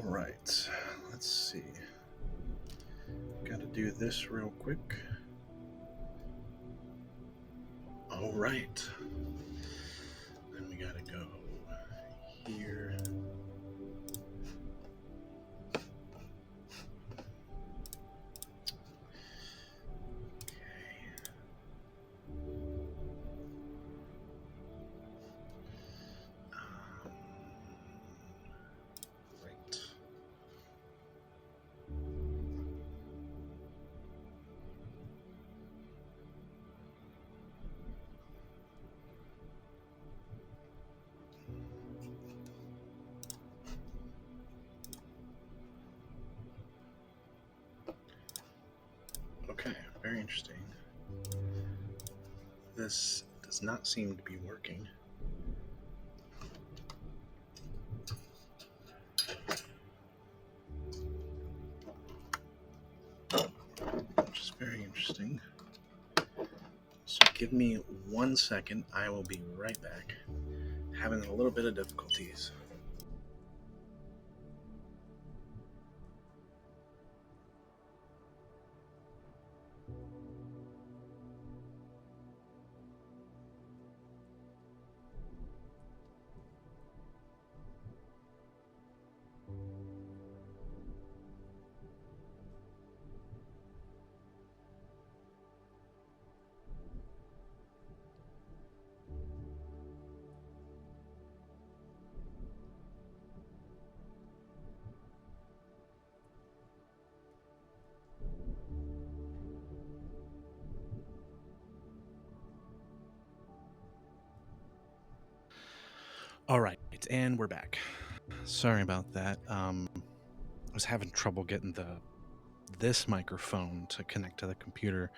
right, let's see. Gotta do this real quick. All right. Then we gotta go here. Okay, very interesting. This does not seem to be working. Which is very interesting. So give me 1 second. I will be right back. Having a little bit of difficulties. All right, and we're back. Sorry about that. I was having trouble getting this microphone to connect to the computer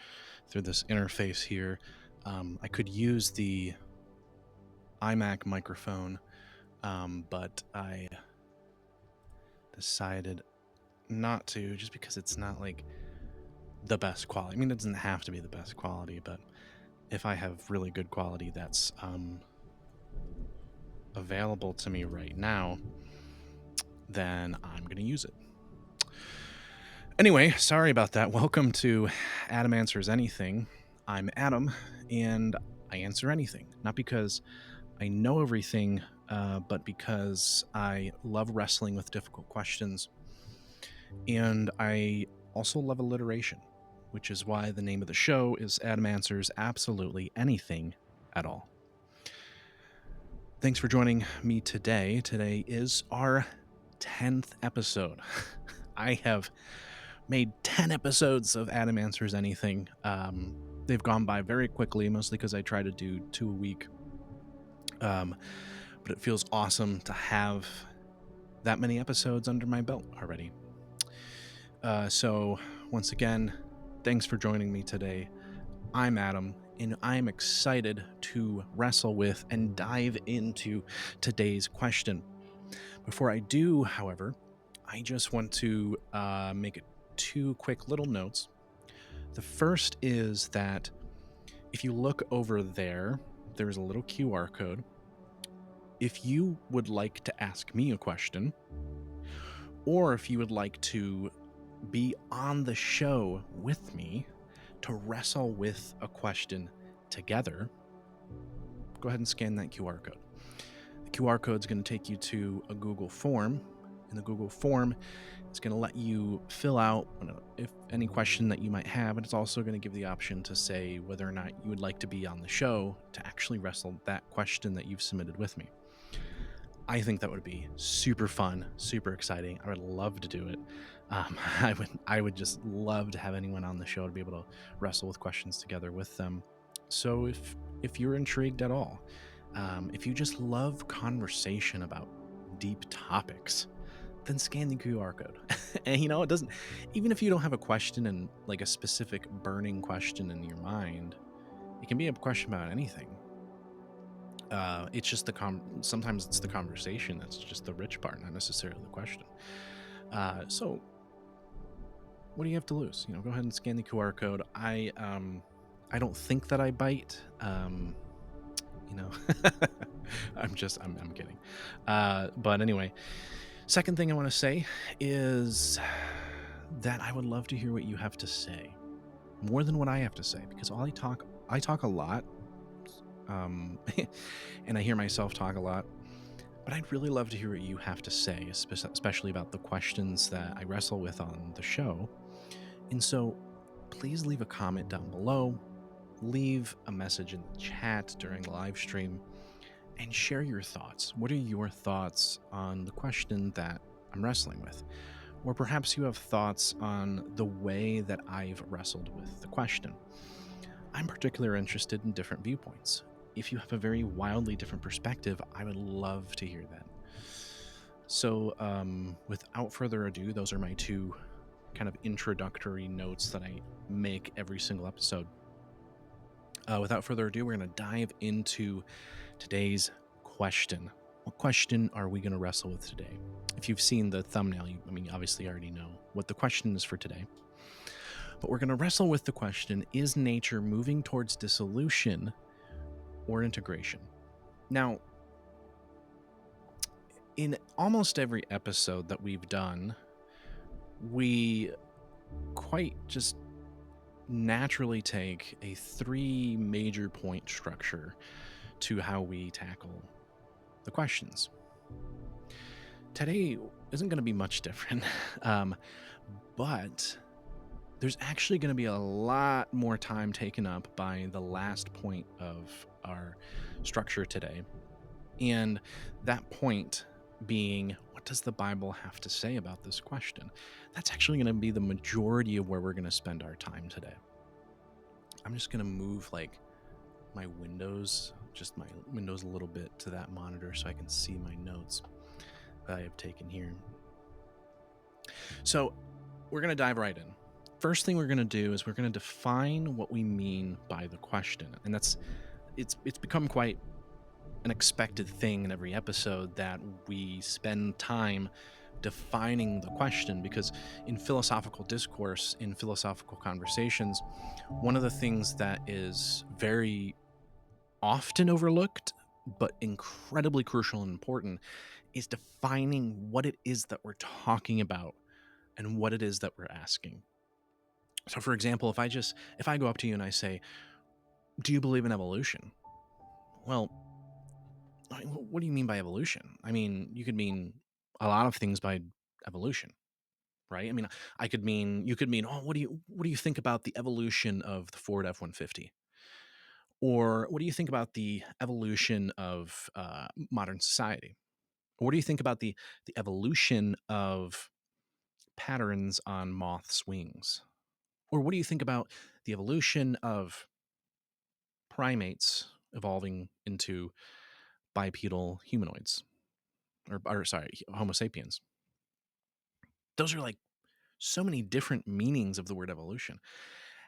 through this interface here. I could use the iMac microphone, but I decided not to, just because it's not like the best quality. I mean, it doesn't have to be the best quality, but if I have really good quality that's available to me right now, then I'm going to use it. Anyway, sorry about that. Welcome to Adam Answers Anything. I'm Adam, and I answer anything. Not because I know everything, but because I love wrestling with difficult questions. And I also love alliteration, which is why the name of the show is Adam Answers Absolutely Anything at All. Thanks for joining me today. Today is our 10th episode. I have made 10 episodes of Adam Answers Anything. They've gone by very quickly, mostly because I try to do 2 a week. But it feels awesome to have that many episodes under my belt already. So once again, thanks for joining me today. I'm Adam, and I'm excited to wrestle with and dive into today's question. Before I do, however, I just want to make 2 quick little notes. The first is that if you look over there, there's a little QR code. If you would like to ask me a question, or if you would like to be on the show with me to wrestle with a question together, go ahead and scan that QR code. The QR code is going to take you to a Google form. In the Google form, it's going to let you fill out if any question that you might have, and it's also going to give the option to say whether or not you would like to be on the show to actually wrestle that question that you've submitted with me. I think that would be super fun, super exciting. I would love to do it. I would just love to have anyone on the show to be able to wrestle with questions together with them. So if you're intrigued at all, if you just love conversation about deep topics, then scan the QR code. And it doesn't, even if you don't have a question and like a specific burning question in your mind, it can be a question about anything. It's just sometimes it's the conversation that's just the rich part, not necessarily the question. So what do you have to lose? Go ahead and scan the QR code. I don't think that I bite. I'm kidding. But anyway, Second thing I want to say is that I would love to hear what you have to say, more than what I have to say, because I talk a lot, and I hear myself talk a lot. But I'd really love to hear what you have to say, especially about the questions that I wrestle with on the show. And so please leave a comment down below, leave a message in the chat during the live stream, and share your thoughts. What are your thoughts on the question that I'm wrestling with? Or perhaps you have thoughts on the way that I've wrestled with the question. I'm particularly interested in different viewpoints. If you have a very wildly different perspective, I would love to hear that. So, without further ado, those are my two kind of introductory notes that I make every single episode. Without further ado, we're going to dive into today's question. What question are we going to wrestle with today? If you've seen the thumbnail, you obviously already know what the question is for today. But we're going to wrestle with the question, is nature moving towards dissolution or integration? Now, in almost every episode that we've done, we quite just naturally take a 3 major point structure to how we tackle the questions. Today isn't going to be much different, but there's actually going to be a lot more time taken up by the last point of our structure today. And that point being, what does the Bible have to say about this question? That's actually going to be the majority of where we're going to spend our time today. I'm just going to move my windows a little bit to that monitor so I can see my notes that I have taken here. So we're going to dive right in. First thing we're going to do is we're going to define what we mean by the question. And it's become quite an expected thing in every episode that we spend time defining the question, because in philosophical discourse, in philosophical conversations, one of the things that is very often overlooked but incredibly crucial and important is defining what it is that we're talking about and what it is that we're asking. So for example, if I go up to you and I say, do you believe in evolution? Well, what do you mean by evolution? You could mean a lot of things by evolution, right? You could mean, oh, what do you think about the evolution of the Ford F-150? Or what do you think about the evolution of modern society? Or what do you think about the evolution of patterns on moths' wings? Or what do you think about the evolution of primates evolving into bipedal humanoids? Or sorry, Homo sapiens. Those are so many different meanings of the word evolution.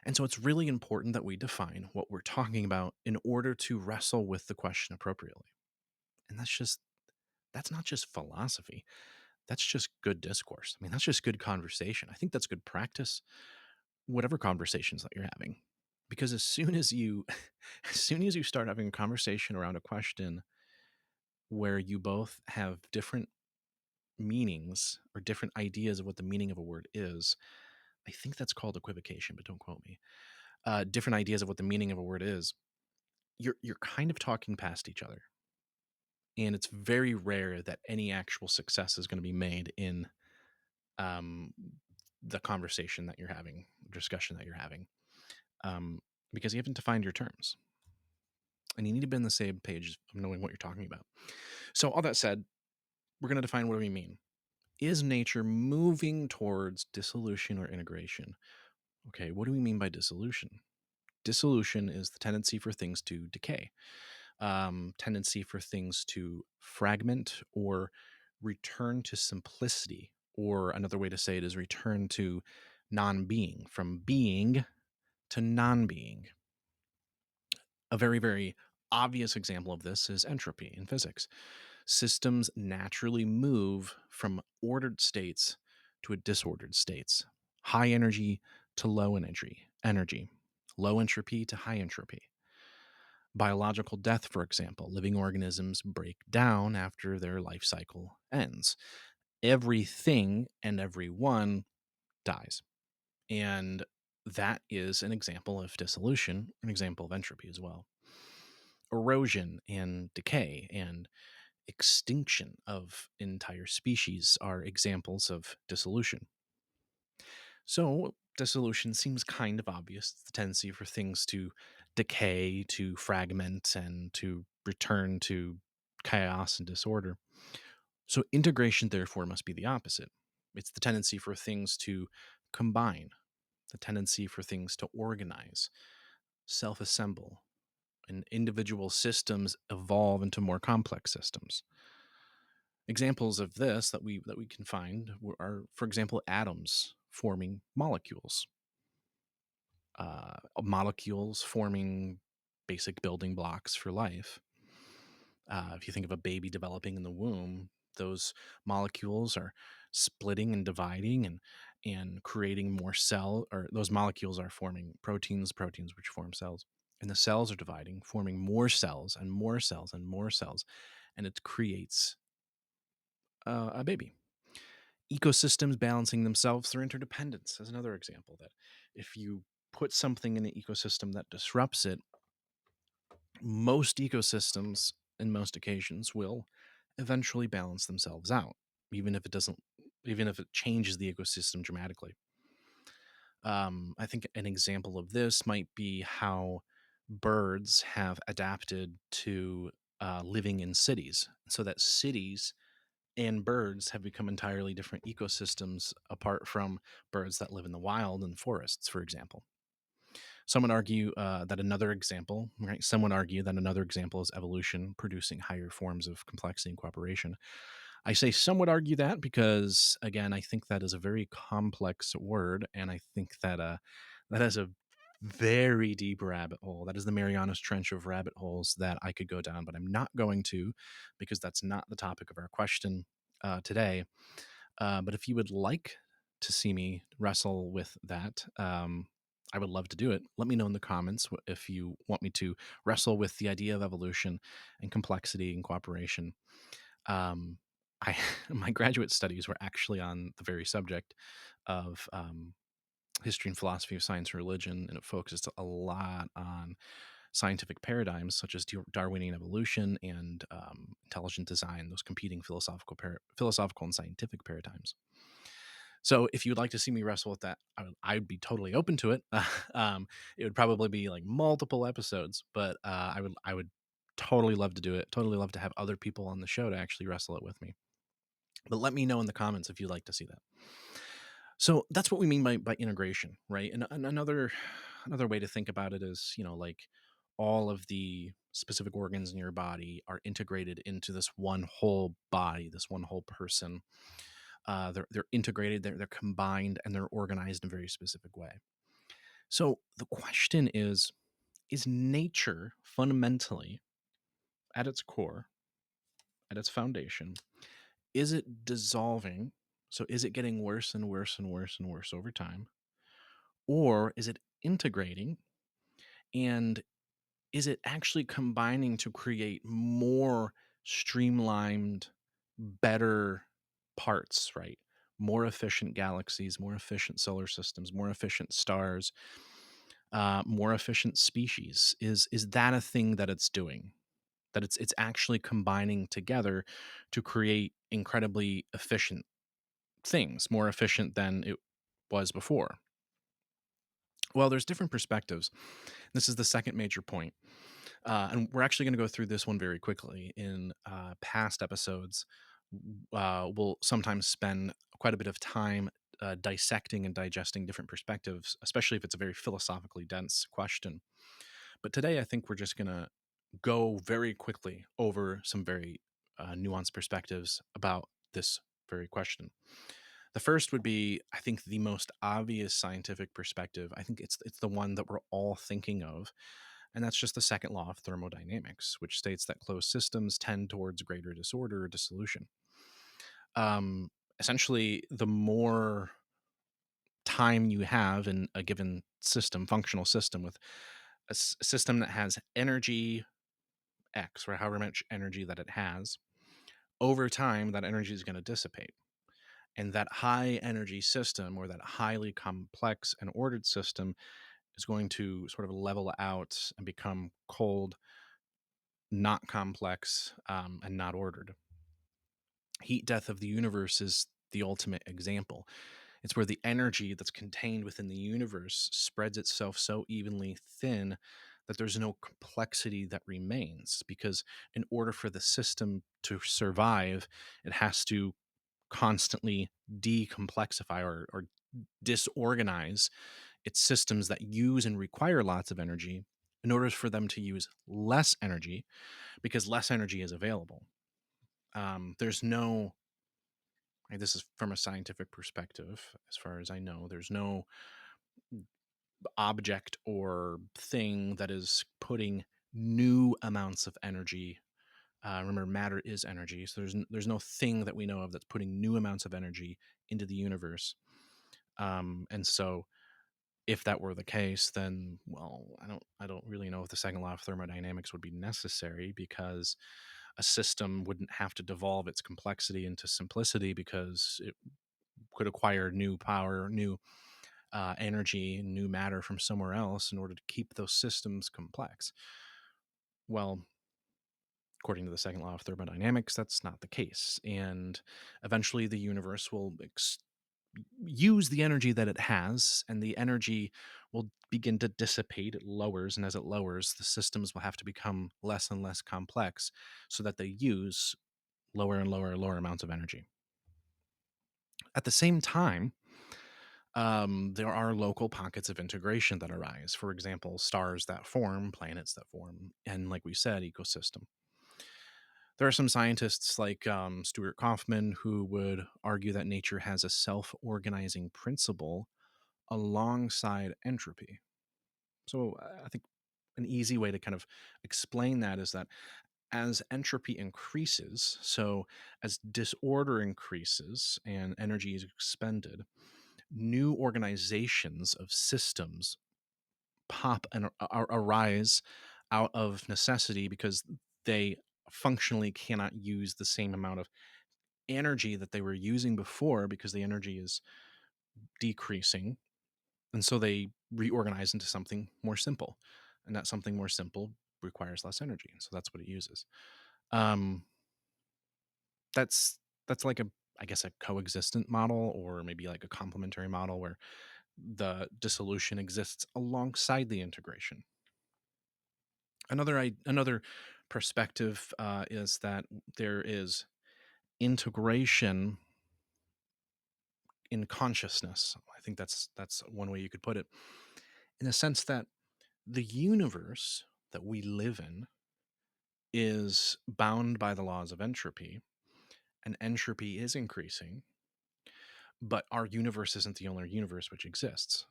And so it's really important that we define what we're talking about in order to wrestle with the question appropriately. And that's not just philosophy. That's just good discourse. That's just good conversation. I think that's good practice, whatever conversations that you're having. Because as soon as you start having a conversation around a question where you both have different meanings or different ideas of what the meaning of a word is, I think that's called equivocation, but don't quote me. Different ideas of what the meaning of a word is, you're kind of talking past each other. And it's very rare that any actual success is going to be made in the conversation that you're having, discussion that you're having, because you haven't defined your terms. And you need to be on the same page of knowing what you're talking about. So all that said, we're going to define what do we mean. Is nature moving towards dissolution or integration? Okay, what do we mean by dissolution? Dissolution is the tendency for things to decay, tendency for things to fragment or return to simplicity, or another way to say it is return to non-being, from being to non-being. A very, very obvious example of this is entropy in physics. Systems naturally move from ordered states to disordered states, high energy to low energy, low entropy to high entropy. Biological death, for example, living organisms break down after their life cycle ends. everything and everyone dies. And that is an example of dissolution, an example of entropy as well. Erosion and decay and extinction of entire species are examples of dissolution. So, dissolution seems kind of obvious. It's the tendency for things to decay, to fragment, and to return to chaos and disorder. So, integration, therefore, must be the opposite. It's the tendency for things to combine, the tendency for things to organize, self assemble, and individual systems evolve into more complex systems. Examples of this that we can find are, for example, atoms forming molecules forming basic building blocks for life. If you think of a baby developing in the womb, those molecules are splitting and dividing and creating more cell, or those molecules are forming proteins which form cells. And the cells are dividing, forming more cells and more cells and more cells, and it creates a baby. Ecosystems balancing themselves through interdependence is another example that if you put something in the ecosystem that disrupts it, most ecosystems in most occasions will eventually balance themselves out, even if it doesn't, even if it changes the ecosystem dramatically. I think an example of this might be how birds have adapted to living in cities, so that cities and birds have become entirely different ecosystems apart from birds that live in the wild and forests, for example. Some would argue that another example, right? Some would argue that another example is evolution producing higher forms of complexity and cooperation. I say some would argue that because, again, I think that is a very complex word, and I think that that has a very deep rabbit hole. That is the Marianas Trench of rabbit holes that I could go down, but I'm not going to because that's not the topic of our question today. But if you would like to see me wrestle with that, I would love to do it. Let me know in the comments if you want me to wrestle with the idea of evolution and complexity and cooperation. Um, I my graduate studies were actually on the very subject of history and philosophy of science and religion, and it focused a lot on scientific paradigms such as Darwinian evolution and intelligent design, those competing philosophical and scientific paradigms. So if you'd like to see me wrestle with that, I'd be totally open to it. It would probably be like multiple episodes, but I would totally love to do it. Totally love to have other people on the show to actually wrestle it with me. But let me know in the comments if you'd like to see that. So that's what we mean by integration, right? And another way to think about it is, like all of the specific organs in your body are integrated into this one whole body, this one whole person. They're integrated, they're combined, and they're organized in a very specific way. So the question is nature fundamentally, at its core, at its foundation, is it dissolving? So is it getting worse and worse and worse and worse over time? Or is it integrating? And is it actually combining to create more streamlined, better parts, right? More efficient galaxies, more efficient solar systems, more efficient stars, more efficient species. Is that a thing that it's doing? That it's actually combining together to create incredibly efficient things, more efficient than it was before. Well, there's different perspectives. This is the second major point. And we're actually going to go through this one very quickly. In past episodes, we'll sometimes spend quite a bit of time dissecting and digesting different perspectives, especially if it's a very philosophically dense question. But today, I think we're just going to go very quickly over some very nuanced perspectives about this very question. The first would be, I think, the most obvious scientific perspective. I think it's the one that we're all thinking of, and that's just the second law of thermodynamics, which states that closed systems tend towards greater disorder or dissolution. Essentially, the more time you have in a given system, functional system, with a system that has energy X, or however much energy that it has, over time, that energy is going to dissipate. And that high energy system, or that highly complex and ordered system, is going to sort of level out and become cold, not complex, and not ordered. Heat death of the universe is the ultimate example. It's where the energy that's contained within the universe spreads itself so evenly thin that there's no complexity that remains. Because in order for the system to survive, it has to constantly decomplexify, or disorganize its systems that use and require lots of energy in order for them to use less energy, because less energy is available. There's no, like, this is from a scientific perspective, as far as I know, there's no object or thing that is putting new amounts of energy. Remember, matter is energy, so there's no thing that we know of that's putting new amounts of energy into the universe. And so, if that were the case, then, well, I don't really know if the second law of thermodynamics would be necessary, because a system wouldn't have to devolve its complexity into simplicity, because it could acquire new power, new energy, new matter from somewhere else in order to keep those systems complex. Well, according to the second law of thermodynamics, that's not the case. And eventually the universe will use the energy that it has, and the energy will begin to dissipate. It lowers, and as it lowers, the systems will have to become less and less complex so that they use lower and lower and lower amounts of energy. At the same time, there are local pockets of integration that arise. For example, stars that form, planets that form, and, like we said, ecosystem. There are some scientists like Stuart Kaufman who would argue that nature has a self organizing principle alongside entropy. So I think an easy way to kind of explain that is that as entropy increases, so as disorder increases and energy is expended, new organizations of systems pop and arise out of necessity, because they functionally cannot use the same amount of energy that they were using before, because the energy is decreasing. And so they reorganize into something more simple. And that something more simple requires less energy. So that's what it uses. Um, that's like a, I guess, a coexistent model, or maybe like a complementary model, where the dissolution exists alongside the integration. Another perspective is that there is integration in consciousness. I think that's one way you could put it, in the sense that the universe that we live in is bound by the laws of entropy, and entropy is increasing. But our universe isn't the only universe which exists.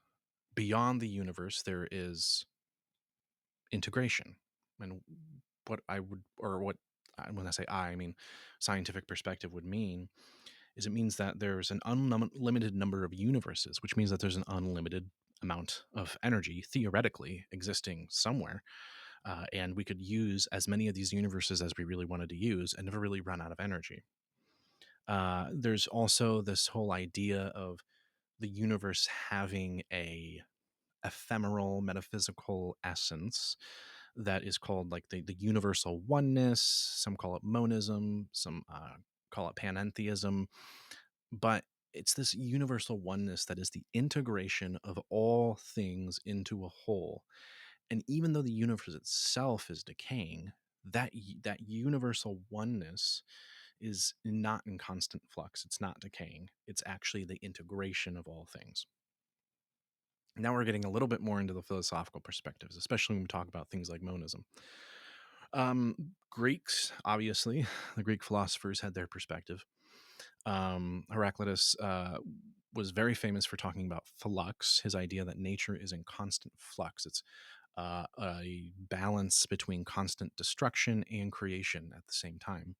Beyond the universe, there is integration. And what I would, or what when I say I mean scientific perspective, would mean is, it means that there's an unlimited number of universes, which means that there's an unlimited amount of energy theoretically existing somewhere. And we could use as many of these universes as we really wanted to use and never really run out of energy. There's also this whole idea of the universe having a ephemeral metaphysical essence that is called like the universal oneness. Some call it monism, some call it panentheism, but it's this universal oneness that is the integration of all things into a whole. And even though the universe itself is decaying, that universal oneness is not in constant flux. It's not decaying. It's actually the integration of all things. Now we're getting a little bit more into the philosophical perspectives, especially when we talk about things like monism. Greeks, obviously, the Greek philosophers had their perspective. Heraclitus was very famous for talking about flux, his idea that nature is in constant flux. It's a balance between constant destruction and creation at the same time.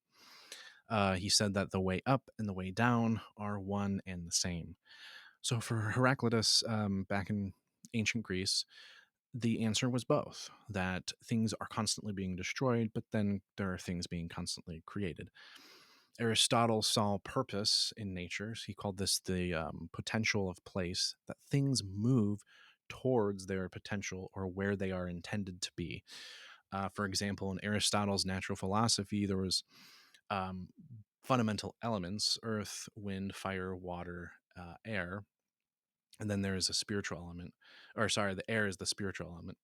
He said that the way up and the way down are one and the same. So for Heraclitus, back in ancient Greece, the answer was both, that things are constantly being destroyed, but then there are things being constantly created. Aristotle saw purpose in nature. He called this the potential of place, that things move towards their potential or where they are intended to be. For example, in Aristotle's natural philosophy, there was um, fundamental elements: earth, wind, fire, water, air. And then there is a spiritual element, or sorry, the air is the spiritual element.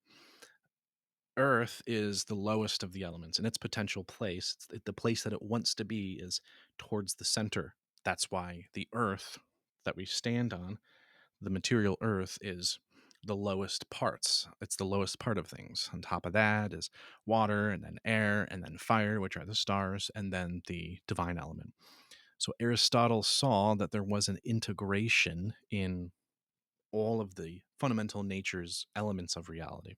Earth is the lowest of the elements, and its potential place, the place that it wants to be, is towards the center. That's why the earth that we stand on, the material earth, is the lowest parts. It's the lowest part of things. On top of that is water, and then air, and then fire, which are the stars, and then the divine element. So Aristotle saw that there was an integration in all of the fundamental nature's elements of reality.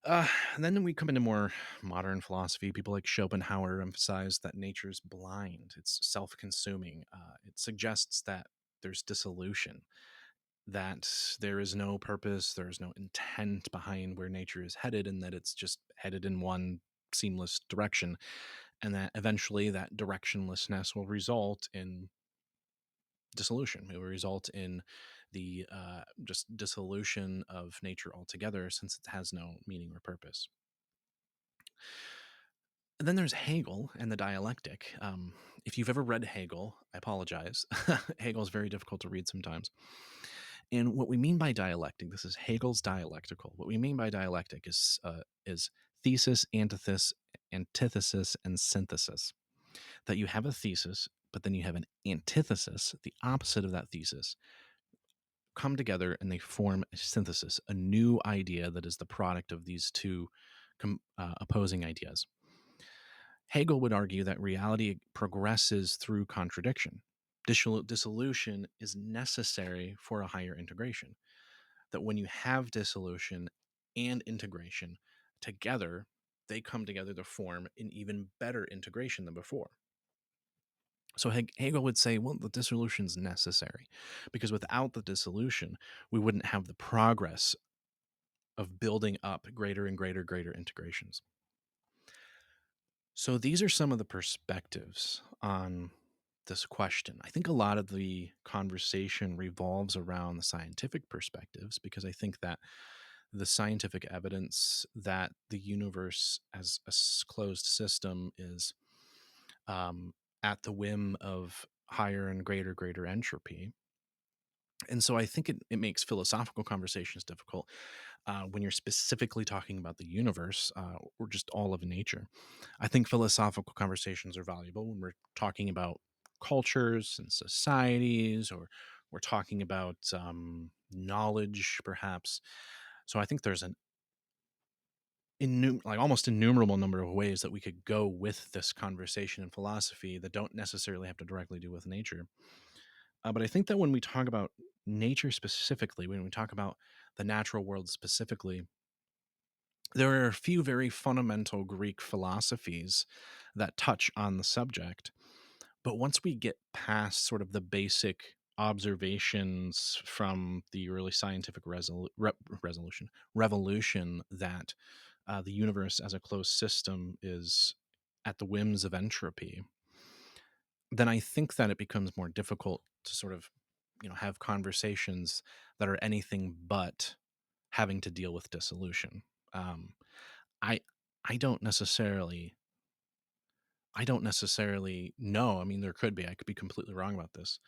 And then we come into more modern philosophy. People like Schopenhauer emphasize that nature's blind, it's self consuming. It suggests that there's dissolution, that there is no purpose, there is no intent behind where nature is headed, and that it's just headed in one seamless direction. And that eventually that directionlessness will result in dissolution. It will result in the just dissolution of nature altogether, since it has no meaning or purpose. And then there's Hegel and the dialectic. If you've ever read Hegel, I apologize. Hegel is very difficult to read sometimes. And what we mean by dialectic, this is Hegel's dialectical. What we mean by dialectic is thesis, antithesis, and synthesis. That you have a thesis, but then you have an antithesis, the opposite of that thesis, come together and they form a synthesis, a new idea that is the product of these two opposing ideas. Hegel would argue that reality progresses through contradiction. Dissolution is necessary for a higher integration. That when you have dissolution and integration together, they come together to form an even better integration than before. So Hegel would say, well, the dissolution is necessary because without the dissolution, we wouldn't have the progress of building up greater and greater integrations. So these are some of the perspectives on this question. I think a lot of the conversation revolves around the scientific perspectives, because I think that the scientific evidence that the universe as a closed system is at the whim of higher and greater entropy. And so I think it makes philosophical conversations difficult when you're specifically talking about the universe or just all of nature. I think philosophical conversations are valuable when we're talking about cultures and societies, or we're talking about knowledge, perhaps. So I think there's an like almost innumerable number of ways that we could go with this conversation in philosophy that don't necessarily have to directly do with nature. But I think that when we talk about nature specifically, when we talk about the natural world specifically, there are a few very fundamental Greek philosophies that touch on the subject. But once we get past sort of the basic observations from the early scientific revolution that the universe as a closed system is at the whims of entropy, then I think that it becomes more difficult to sort of, have conversations that are anything but having to deal with dissolution. Um, I I don't necessarily know. I mean, there could be. I could be completely wrong about this,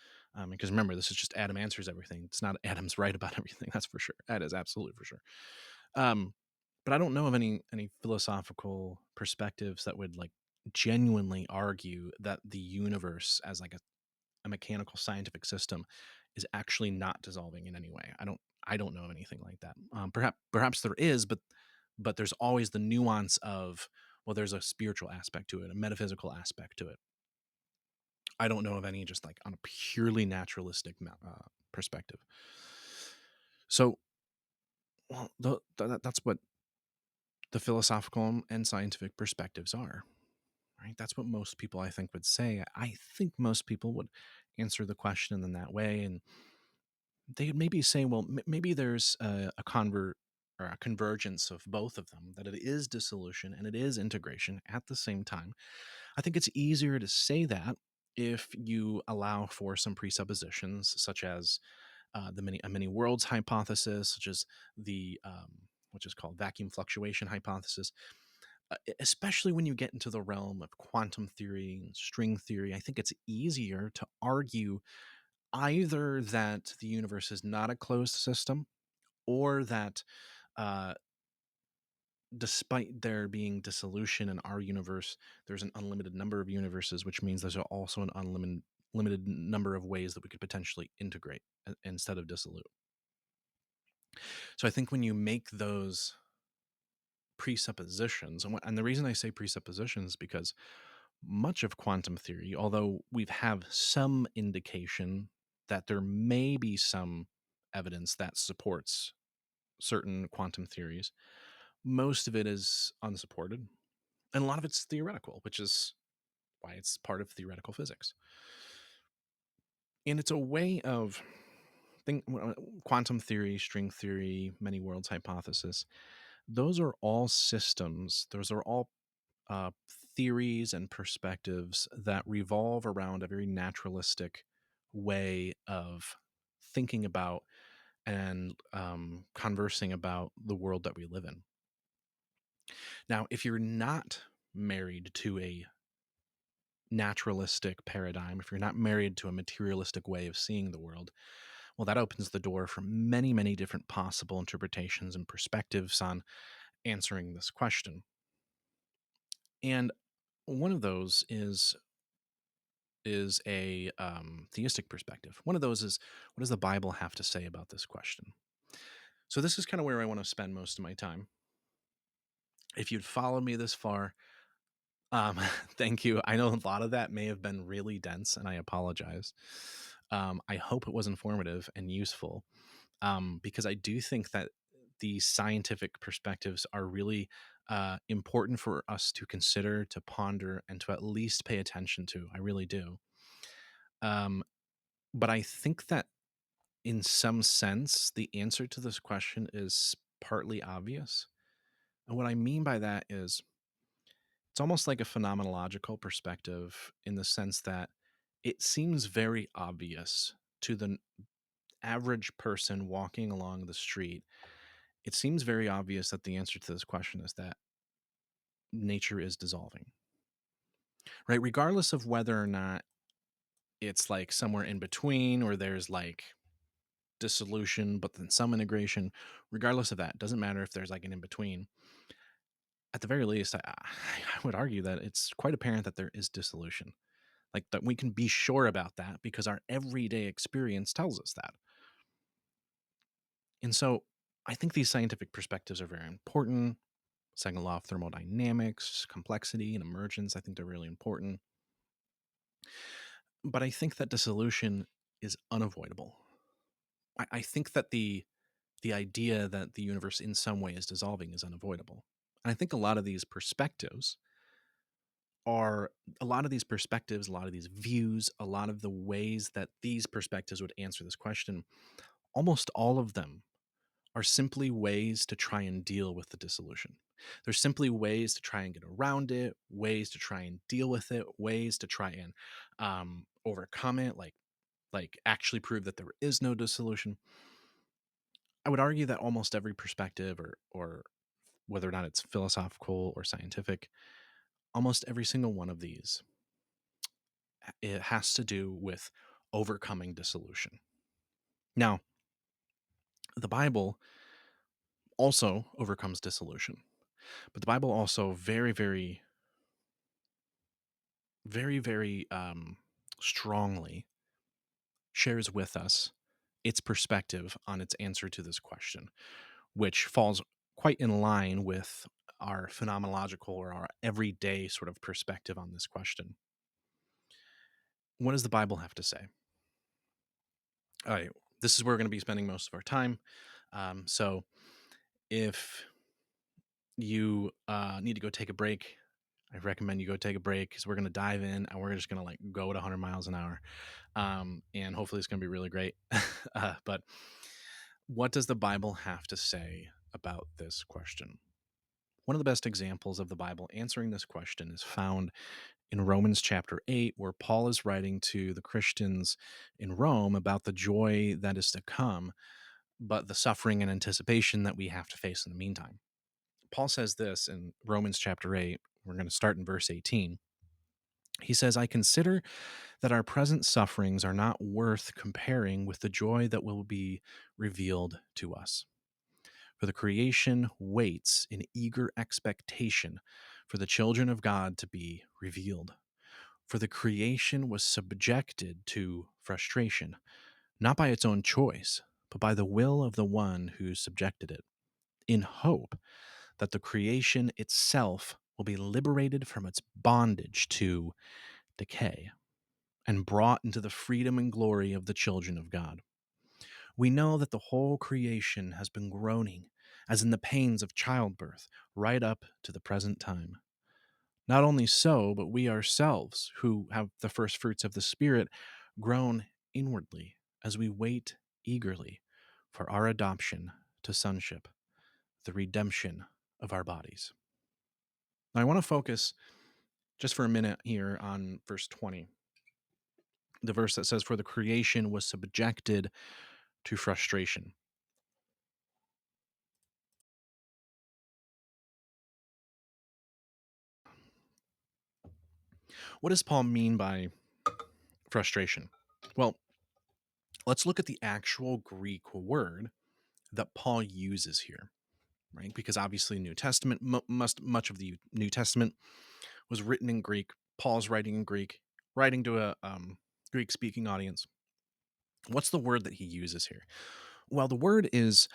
because remember, this is just Adam answers everything. It's not Adam's right about everything. That's for sure. That is absolutely for sure. Um, but I don't know of any philosophical perspectives that would like genuinely argue that the universe as like a mechanical scientific system is actually not dissolving in any way. I don't know of anything like that. Perhaps there is, but there's always the nuance of, well, there's a spiritual aspect to it, a metaphysical aspect to it. I don't know of any just like on a purely naturalistic perspective. So, well, that's what the philosophical and scientific perspectives are, right? That's what most people, I think, would say. I think most people would answer the question in that way, and they'd maybe say, well, maybe there's a convert or a convergence of both of them, that it is dissolution and it is integration at the same time. I think it's easier to say that if you allow for some presuppositions, such as the many worlds hypothesis, such as the which is called vacuum fluctuation hypothesis. Especially when you get into the realm of quantum theory and string theory, I think it's easier to argue either that the universe is not a closed system, or that uh, despite there being dissolution in our universe, there's an unlimited number of universes, which means there's also an unlimited limited number of ways that we could potentially integrate instead of dissolute. So I think when you make those presuppositions, and the reason I say presuppositions is because much of quantum theory, although we have some indication that there may be some evidence that supports certain quantum theories, most of it is unsupported. And a lot of it's theoretical, which is why it's part of theoretical physics. And it's a way of quantum theory, string theory, many worlds hypothesis. Those are all systems. Those are all uh, theories and perspectives that revolve around a very naturalistic way of thinking about and conversing about the world that we live in. Now, if you're not married to a naturalistic paradigm, if you're not married to a materialistic way of seeing the world, well, that opens the door for many, many different possible interpretations and perspectives on answering this question. And one of those is a theistic perspective. One of those is, what does the Bible have to say about this question? So this is kind of where I want to spend most of my time. If you'd followed me this far, um, thank you. I know a lot of that may have been really dense, and I apologize. I hope it was informative and useful, because I do think that the scientific perspectives are really important for us to consider, to ponder, and to at least pay attention to. I really do. Um, but I think that in some sense, the answer to this question is partly obvious. And what I mean by that is it's almost like a phenomenological perspective, in the sense that it seems very obvious to the average person walking along the street. It seems very obvious that the answer to this question is that nature is dissolving, right? Regardless of whether or not it's like somewhere in between, or there's like dissolution, but then some integration. Regardless of that, doesn't matter if there's like an in between. At the very least, I would argue that it's quite apparent that there is dissolution. Like, that we can be sure about that because our everyday experience tells us that. And so I think these scientific perspectives are very important. Second law of thermodynamics, complexity, and emergence, I think they're really important. But I think that dissolution is unavoidable. I think that the idea that the universe in some way is dissolving is unavoidable. And I think a lot of these perspectives a lot of these perspectives, a lot of these views, a lot of the ways that these perspectives would answer this question, almost all of them are simply ways to try and deal with the dissolution. There's simply ways to try and get around it, ways to try and deal with it, ways to try and overcome it, like actually prove that there is no dissolution. I would argue that almost every perspective, or whether or not it's philosophical or scientific, almost every single one of these, it has to do with overcoming dissolution. Now, the Bible also overcomes dissolution, but the Bible also very strongly shares with us its perspective on its answer to this question, which falls quite in line with our phenomenological, or our everyday sort of perspective on this question. What does the Bible have to say? All right, this is where we're going to be spending most of our time. So if you need to go take a break, I recommend you go take a break, because we're going to dive in and we're just going to like go at 100 miles an hour. And hopefully it's going to be really great. But what does the Bible have to say about this question? One of the best examples of the Bible answering this question is found in Romans chapter 8, where Paul is writing to the Christians in Rome about the joy that is to come, but the suffering and anticipation that we have to face in the meantime. Paul says this in Romans chapter 8. We're going to start in verse 18. He says, I consider that our present sufferings are not worth comparing with the joy that will be revealed to us. For the creation waits in eager expectation for the children of God to be revealed. For the creation was subjected to frustration, not by its own choice, but by the will of the one who subjected it, in hope that the creation itself will be liberated from its bondage to decay and brought into the freedom and glory of the children of God. We know that the whole creation has been groaning, as in the pains of childbirth, right up to the present time. Not only so, but we ourselves, who have the first fruits of the Spirit, groan inwardly as we wait eagerly for our adoption to sonship, the redemption of our bodies. Now, I want to focus just for a minute here on verse 20, the verse that says, For the creation was subjected to frustration. What does Paul mean by frustration? Well, let's look at the actual Greek word that Paul uses here, right? Because obviously, New Testament, much of the New Testament was written in Greek. Paul's writing in Greek, writing to a Greek-speaking audience. What's the word that he uses here? Well, the word is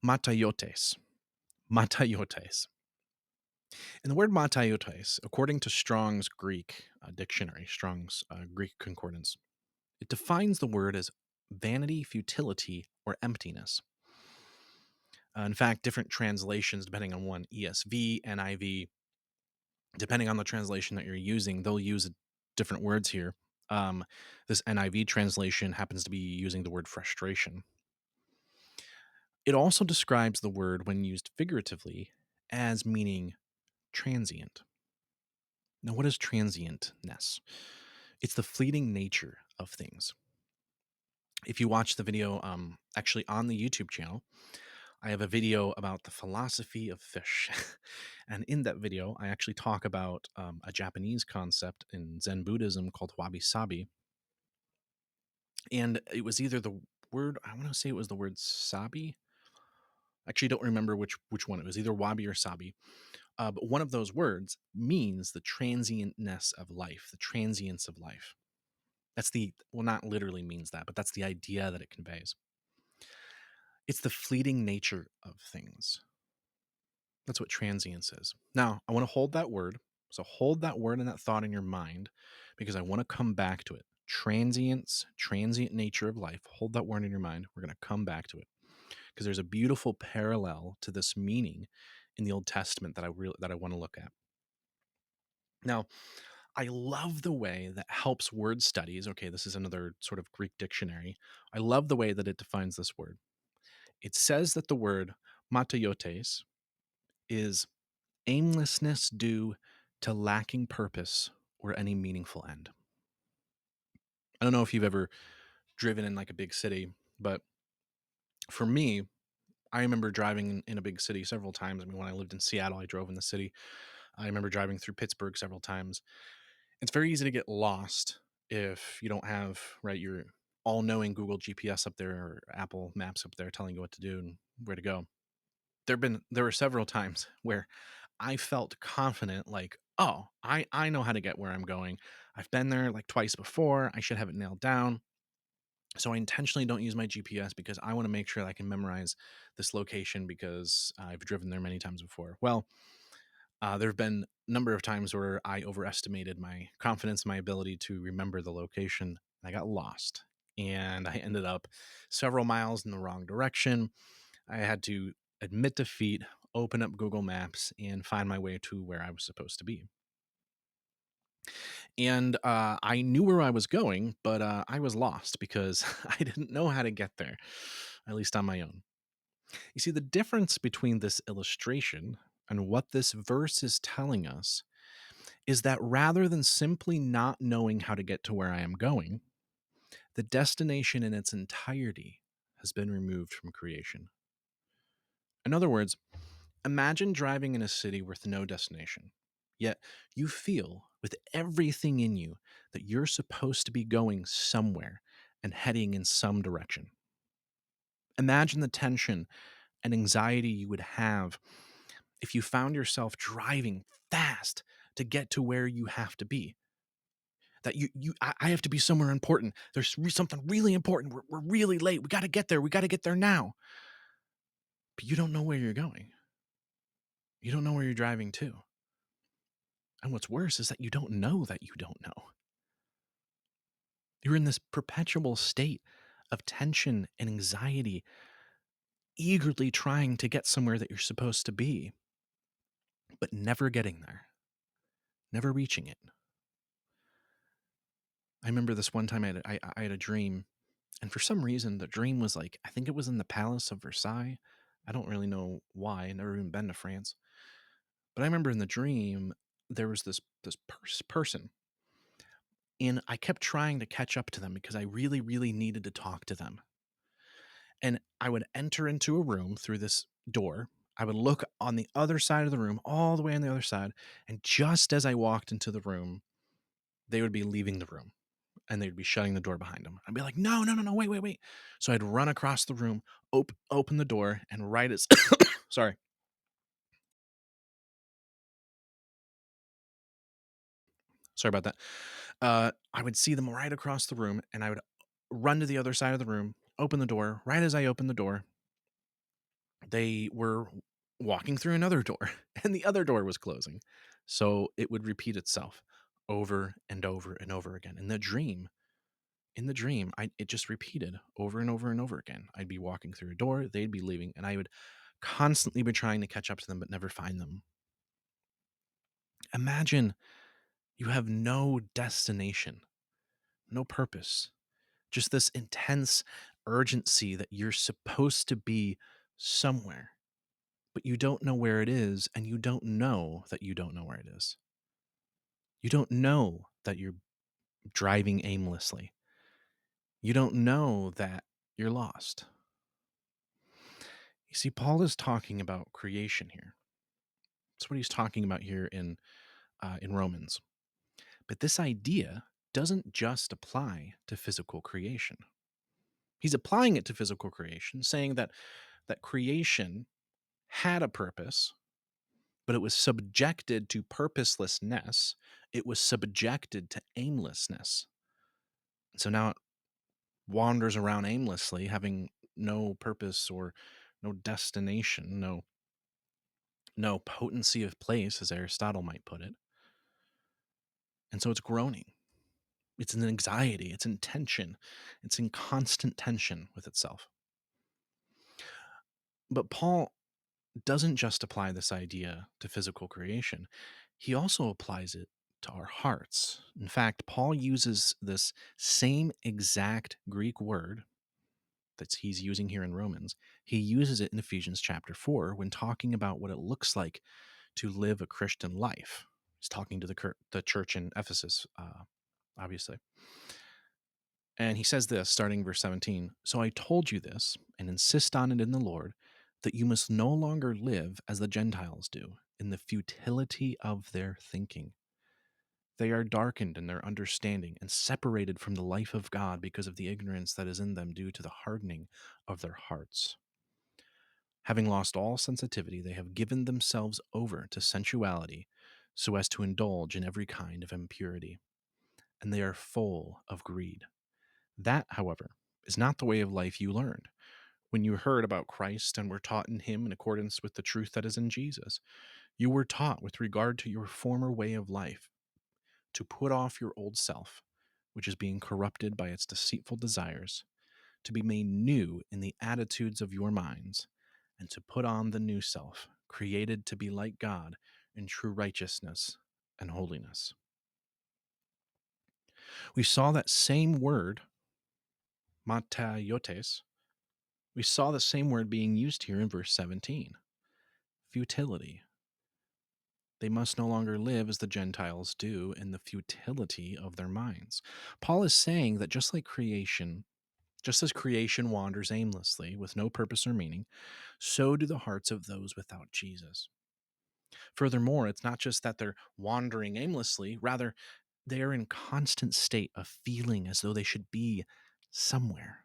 mataiotes. Mataiotes. And the word mataiotes, according to Strong's Greek dictionary, Strong's Greek concordance, it defines the word as vanity, futility, or emptiness. In fact, different translations, depending on one, ESV, NIV, depending on the translation that you're using, they'll use different words here. This NIV translation happens to be using the word frustration. It also describes the word, when used figuratively, as meaning transient. Now, what is transientness? It's the fleeting nature of things. If you watch the video, actually on the YouTube channel, I have a video about the philosophy of fish. And in that video, I actually talk about a Japanese concept in Zen Buddhism called wabi sabi. And it was either the word, I want to say it was the word sabi. Actually, don't remember which one it was, either wabi or sabi. But one of those words means the transientness of life, the transience of life. That's not literally means that, but that's the idea that it conveys. It's the fleeting nature of things. That's what transience is. Now, I want to hold that word. So hold that word and that thought in your mind, because I want to come back to it. Transience, transient nature of life. Hold that word in your mind. We're going to come back to it, because there's a beautiful parallel to this meaning in the Old Testament that I want to look at. Now, I love the way that Helps Word Studies. Okay, this is another sort of Greek dictionary. I love the way that it defines this word. It says that the word mataiotes is aimlessness due to lacking purpose or any meaningful end. I don't know if you've ever driven in like a big city, but for me, I remember driving in a big city several times. I mean, when I lived in Seattle, I drove in the city. I remember driving through Pittsburgh several times. It's very easy to get lost if you don't have, right, your all-knowing Google GPS up there or Apple Maps up there telling you what to do and where to go. There were several times where I felt confident, like, oh, I know how to get where I'm going. I've been there like twice before. I should have it nailed down. So I intentionally don't use my GPS because I want to make sure that I can memorize this location because I've driven there many times before. Well, there have been a number of times where I overestimated my confidence, my ability to remember the location. And I got lost and I ended up several miles in the wrong direction. I had to admit defeat, open up Google Maps, and find my way to where I was supposed to be. And I knew where I was going, but I was lost because I didn't know how to get there, at least on my own. You see, the difference between this illustration and what this verse is telling us is that rather than simply not knowing how to get to where I am going, the destination in its entirety has been removed from creation. In other words, imagine driving in a city with no destination, yet you feel with everything in you that you're supposed to be going somewhere and heading in some direction. Imagine the tension and anxiety you would have if you found yourself driving fast to get to where you have to be. That I have to be somewhere important. There's something really important. We're really late. We got to get there. We got to get there now. But you don't know where you're going. You don't know where you're driving to. And what's worse is that you don't know that you don't know. You're in this perpetual state of tension and anxiety, eagerly trying to get somewhere that you're supposed to be, but never getting there, never reaching it. I remember this one time I had a dream, and for some reason, the dream was like, I think it was in the Palace of Versailles. I don't really know why. I've never even been to France. But I remember in the dream, there was this person, and I kept trying to catch up to them because I really, really needed to talk to them. And I would enter into a room through this door. I would look on the other side of the room, all the way on the other side. And just as I walked into the room, they would be leaving the room and they'd be shutting the door behind them. I'd be like, no, no, no, no, wait, wait, wait. So I'd run across the room, open the door, and right as, sorry, sorry about that. I would see them right across the room and I would run to the other side of the room, open the door. Right as I opened the door, they were walking through another door and the other door was closing. So it would repeat itself over and over and over again. In the dream, it just repeated over and over and over again. I'd be walking through a door, they'd be leaving, and I would constantly be trying to catch up to them but never find them. Imagine you have no destination, no purpose, just this intense urgency that you're supposed to be somewhere, but you don't know where it is, and you don't know that you don't know where it is. You don't know that you're driving aimlessly. You don't know that you're lost. You see, Paul is talking about creation here. That's what he's talking about here in Romans. But this idea doesn't just apply to physical creation. He's applying it to physical creation, saying that creation had a purpose, but it was subjected to purposelessness. It was subjected to aimlessness. So now it wanders around aimlessly, having no purpose or no destination, no potency of place, as Aristotle might put it. And so it's groaning. It's in anxiety. It's in tension. It's in constant tension with itself. But Paul doesn't just apply this idea to physical creation, he also applies it to our hearts. In fact, Paul uses this same exact Greek word that he's using here in Romans. He uses it in Ephesians chapter 4 when talking about what it looks like to live a Christian life. He's talking to the church in Ephesus, obviously. And he says this, starting verse 17. So I told you this, and insist on it in the Lord, that you must no longer live as the Gentiles do, in the futility of their thinking. They are darkened in their understanding and separated from the life of God because of the ignorance that is in them due to the hardening of their hearts. Having lost all sensitivity, they have given themselves over to sensuality so as to indulge in every kind of impurity, and they are full of greed. That, however, is not the way of life you learned when you heard about Christ and were taught in him in accordance with the truth that is in Jesus. You were taught with regard to your former way of life to put off your old self, which is being corrupted by its deceitful desires, to be made new in the attitudes of your minds, and to put on the new self, created to be like God in true righteousness and holiness. We saw that same word, mataiotes, we saw the same word being used here in verse 17, futility. They must no longer live as the Gentiles do in the futility of their minds. Paul is saying that just as creation wanders aimlessly with no purpose or meaning, so do the hearts of those without Jesus. Furthermore, it's not just that they're wandering aimlessly, rather, they are in constant state of feeling as though they should be somewhere.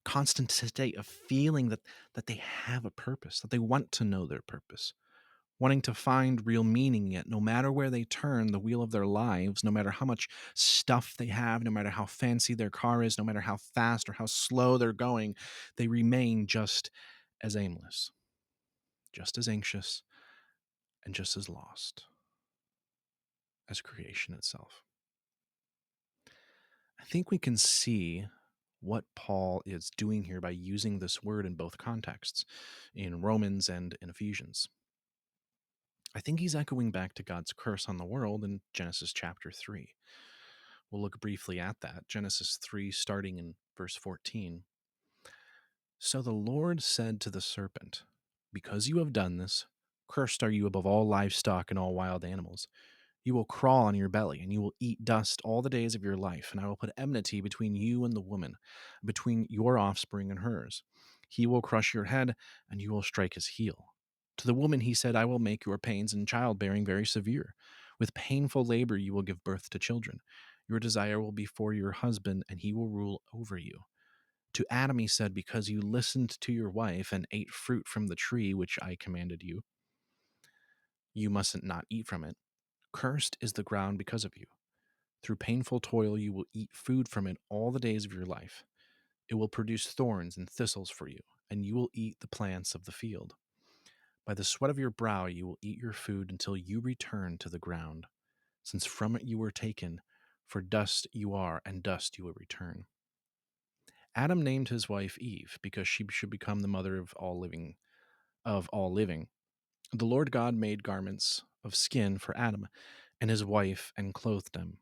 Constant state of feeling that they have a purpose, that they want to know their purpose, wanting to find real meaning, yet no matter where they turn the wheel of their lives, no matter how much stuff they have, no matter how fancy their car is, no matter how fast or how slow they're going, they remain just as aimless, just as anxious, and just as lost as creation itself. I think we can see what Paul is doing here by using this word in both contexts, in Romans and in Ephesians. I think he's echoing back to God's curse on the world in Genesis chapter 3. We'll look briefly at that. Genesis 3, starting in verse 14. So the Lord said to the serpent, because you have done this, cursed are you above all livestock and all wild animals. You will crawl on your belly, and you will eat dust all the days of your life, and I will put enmity between you and the woman, between your offspring and hers. He will crush your head, and you will strike his heel. To the woman he said, I will make your pains in childbearing very severe. With painful labor you will give birth to children. Your desire will be for your husband, and he will rule over you. To Adam he said, because you listened to your wife and ate fruit from the tree which I commanded you, you mustn't not eat from it. Cursed is the ground because of you. Through painful toil you will eat food from it all the days of your life. It will produce thorns and thistles for you, and you will eat the plants of the field. By the sweat of your brow you will eat your food until you return to the ground, since from it you were taken, for dust you are, and dust you will return. Adam named his wife Eve, because she should become the mother of all living. The Lord God made garments of skin for Adam and his wife and clothed them.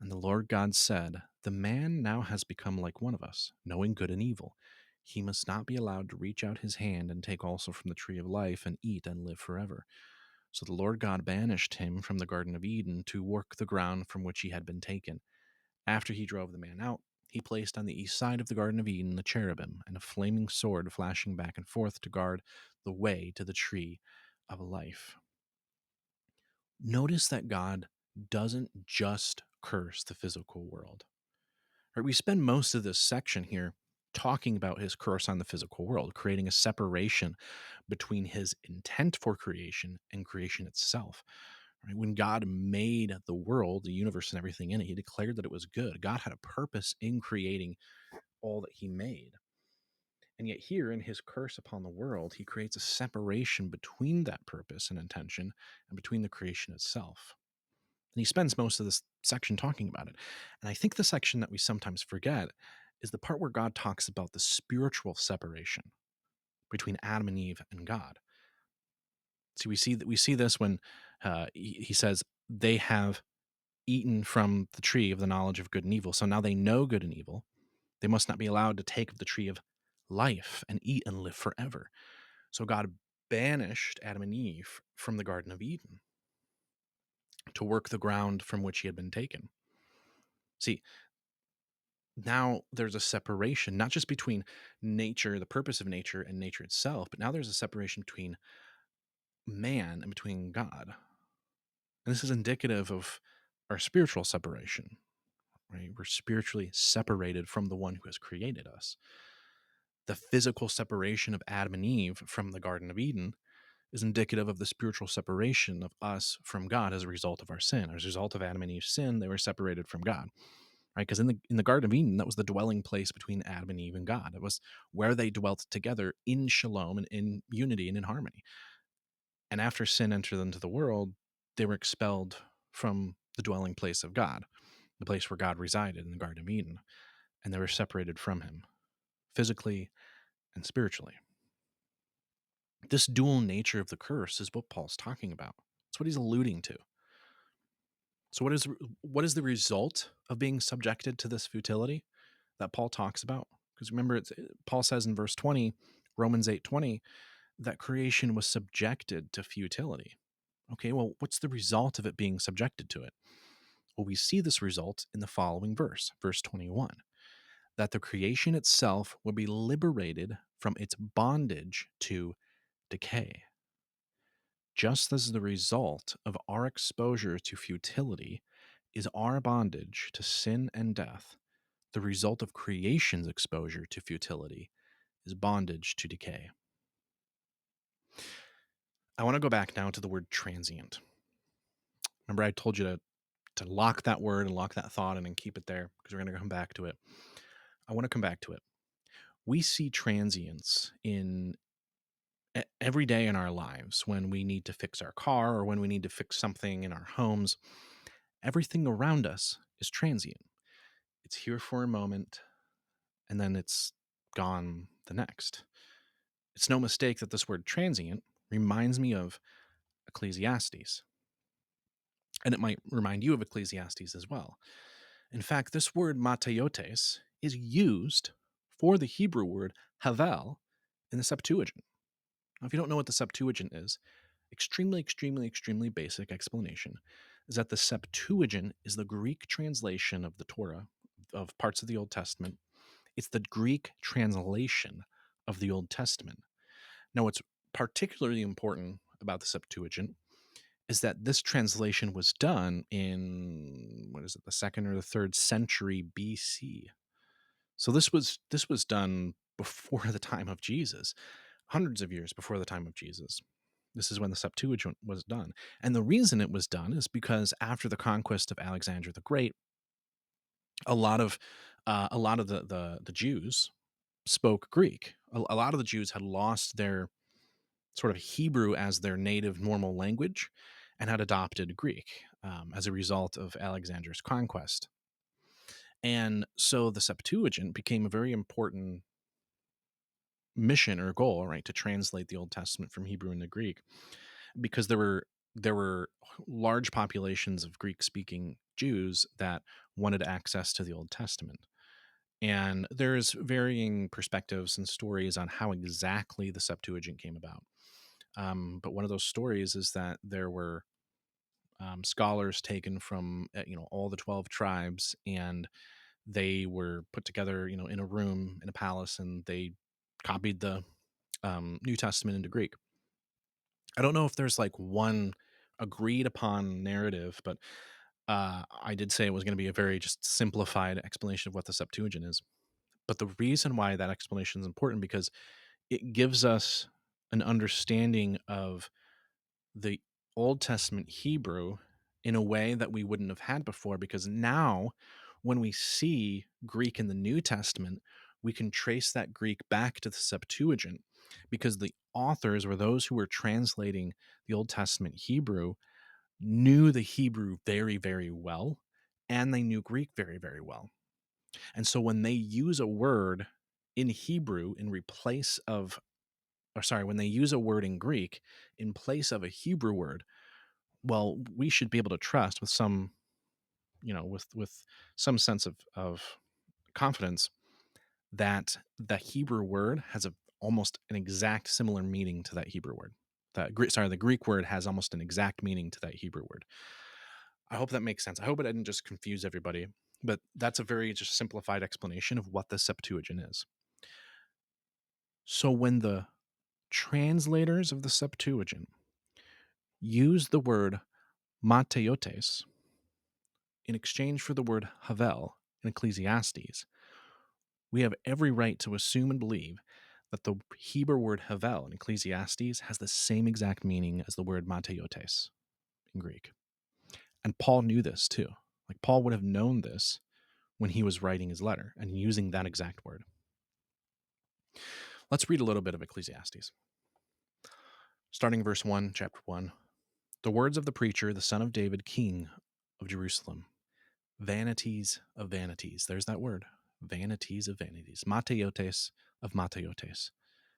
And the Lord God said, the man now has become like one of us, knowing good and evil. He must not be allowed to reach out his hand and take also from the tree of life and eat and live forever. So the Lord God banished him from the Garden of Eden to work the ground from which he had been taken. After he drove the man out, he placed on the east side of the Garden of Eden the cherubim and a flaming sword flashing back and forth to guard the way to the tree of life. Notice that God doesn't just curse the physical world. Right? We spend most of this section here talking about his curse on the physical world, creating a separation between his intent for creation and creation itself. Right? When God made the world, the universe, and everything in it, he declared that it was good. God had a purpose in creating all that he made. And yet, here in his curse upon the world, he creates a separation between that purpose and intention and between the creation itself. And he spends most of this section talking about it. And I think the section that we sometimes forget is the part where God talks about the spiritual separation between Adam and Eve and God. See, we see this when he says they have eaten from the tree of the knowledge of good and evil. So now they know good and evil. They must not be allowed to take of the tree of life and eat and live forever. So God banished Adam and Eve from the Garden of Eden to work the ground from which he had been taken. See, now there's a separation, not just between nature, the purpose of nature, and nature itself, but now there's a separation between man and between God. And this is indicative of our spiritual separation, right? We're spiritually separated from the one who has created us. The physical separation of Adam and Eve from the Garden of Eden is indicative of the spiritual separation of us from God as a result of our sin. As a result of Adam and Eve's sin, they were separated from God. Right? Because in the Garden of Eden, that was the dwelling place between Adam and Eve and God. It was where they dwelt together in shalom and in unity and in harmony. And after sin entered into the world, they were expelled from the dwelling place of God, the place where God resided in the Garden of Eden, and they were separated from him, physically and spiritually. This dual nature of the curse is what Paul's talking about. It's what he's alluding to. So what is the result of being subjected to this futility that Paul talks about? Because remember, Paul says in verse 20, Romans 8:20, that creation was subjected to futility. Okay, well, what's the result of it being subjected to it? Well, we see this result in the following verse, verse 21, that the creation itself will be liberated from its bondage to decay. Just as the result of our exposure to futility is our bondage to sin and death, the result of creation's exposure to futility is bondage to decay. I want to go back now to the word transient. Remember, I told you to lock that word and lock that thought in and keep it there because we're going to come back to it. I want to come back to it. We see transience in every day in our lives when we need to fix our car or when we need to fix something in our homes. Everything around us is transient. It's here for a moment and then it's gone the next. It's no mistake that this word transient reminds me of Ecclesiastes. And it might remind you of Ecclesiastes as well. In fact, this word mataiotes is used for the Hebrew word havel in the Septuagint. Now, if you don't know what the Septuagint is, extremely basic explanation is that the Septuagint is the Greek translation of the Torah, of parts of the Old Testament. It's the Greek translation of the Old Testament. Now, what's particularly important about the Septuagint is that this translation was done in, what is it, the 2nd or the 3rd century BC. So this was done before the time of Jesus, hundreds of years before the time of Jesus. This is when the Septuagint was done. And the reason it was done is because after the conquest of Alexander the Great, a lot of the Jews spoke Greek. A lot of the Jews had lost their sort of Hebrew as their native normal language and had adopted Greek as a result of Alexander's conquest. And so the Septuagint became a very important mission or goal, right, to translate the Old Testament from Hebrew into Greek, because there were large populations of Greek-speaking Jews that wanted access to the Old Testament. And there's varying perspectives and stories on how exactly the Septuagint came about. But one of those stories is that there were scholars taken from all the 12 tribes, and they were put together in a room in a palace, and they copied the New Testament into Greek. I don't know if there's like one agreed upon narrative, but I did say it was going to be a very just simplified explanation of what the Septuagint is. But the reason why that explanation is important because it gives us an understanding of the Old Testament Hebrew in a way that we wouldn't have had before, because now when we see Greek in the New Testament, we can trace that Greek back to the Septuagint because the authors or those who were translating the Old Testament Hebrew knew the Hebrew very well, and they knew Greek very well. And so when they use a word in Hebrew in replace of, or sorry, when they use a word in Greek in place of a Hebrew word, well, we should be able to trust with some, with some sense of confidence that the Hebrew word has almost an exact similar meaning to that Hebrew word. The Greek word has almost an exact meaning to that Hebrew word. I hope that makes sense. I hope it didn't just confuse everybody, but that's a very just simplified explanation of what the Septuagint is. So when the translators of the Septuagint use the word mateiotes in exchange for the word havel in Ecclesiastes, we have every right to assume and believe that the Hebrew word havel in Ecclesiastes has the same exact meaning as the word mateiotes in Greek. And Paul knew this too. Like Paul would have known this when he was writing his letter and using that exact word. Let's read a little bit of Ecclesiastes. Starting verse 1, chapter 1. The words of the preacher, the son of David, king of Jerusalem. Vanities of vanities. There's that word. Vanities of vanities. Mateiotes of mateiotes,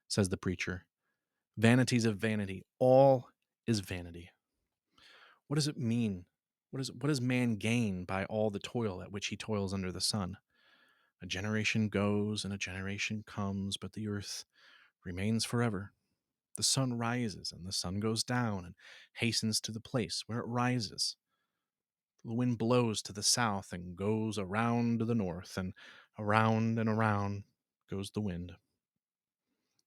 says the preacher. Vanities of vanity. All is vanity. What does it mean? What does man gain by all the toil at which he toils under the sun? A generation goes and a generation comes, but the earth remains forever. The sun rises and the sun goes down and hastens to the place where it rises. The wind blows to the south and goes around to the north, and around goes the wind.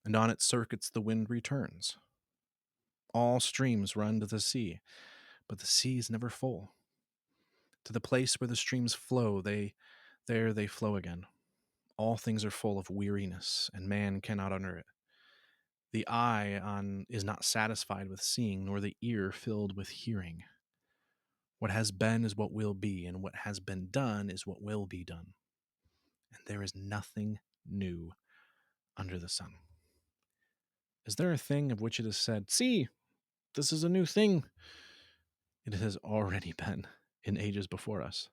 And on its circuits the wind returns. All streams run to the sea, but the sea is never full. To the place where the streams flow, there they flow again. All things are full of weariness, and man cannot utter it. The is not satisfied with seeing, nor the ear filled with hearing. What has been is what will be, and what has been done is what will be done. And there is nothing new under the sun. Is there a thing of which it is said, "See, this is a new thing"? It has already been in ages before us.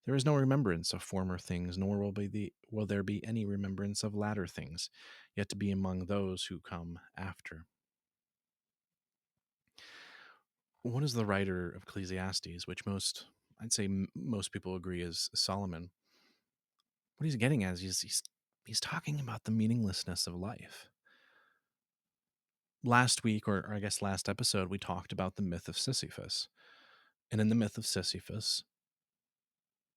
There is no remembrance of former things, nor will there be any remembrance of latter things, yet to be among those who come after. What is the writer of Ecclesiastes, which I'd say most people agree is Solomon? What he's getting at is he's talking about the meaninglessness of life. Last week, or I guess last episode, we talked about the myth of Sisyphus. And in the myth of Sisyphus,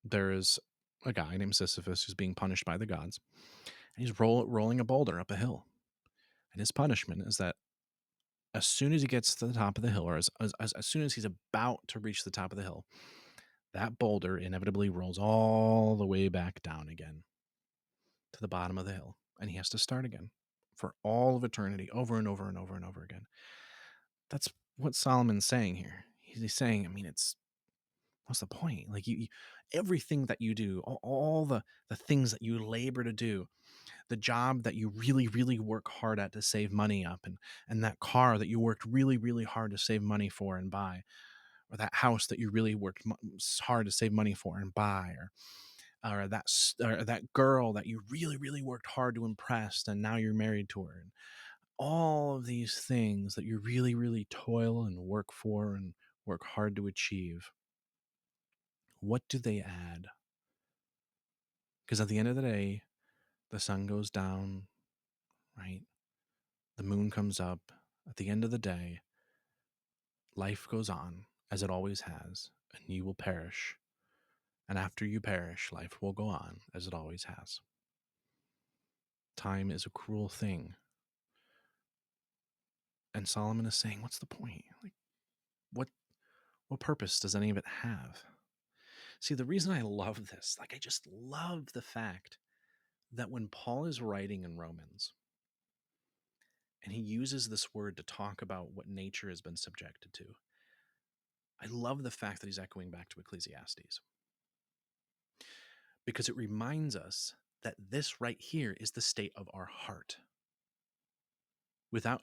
there is a guy named Sisyphus who's being punished by the gods. And he's rolling a boulder up a hill. And his punishment is that as soon as he gets to the top of the hill, or as soon as he's about to reach the top of the hill, that boulder inevitably rolls all the way back down again to the bottom of the hill. And he has to start again for all of eternity, over and over and over and over again. That's what Solomon's saying here. He's saying, I mean, what's the point? Like you everything that you do, all the things that you labor to do, the job that you really, really work hard at to save money up, and that car that you worked really, really hard to save money for and buy, or that house that you really worked hard to save money for and buy, or that girl that you really, really worked hard to impress, and now you're married to her. And all of these things that you really, really toil and work for and work hard to achieve, what do they add? Because at the end of the day, the sun goes down, right? The moon comes up. At the end of the day, life goes on as it always has, and you will perish. And after you perish, life will go on as it always has. Time is a cruel thing. And Solomon is saying, what's the point? Like, what purpose does any of it have? See, the reason I love this, like, I just love the fact that when Paul is writing in Romans, and he uses this word to talk about what nature has been subjected to, I love the fact that he's echoing back to Ecclesiastes, because it reminds us that this right here is the state of our heart.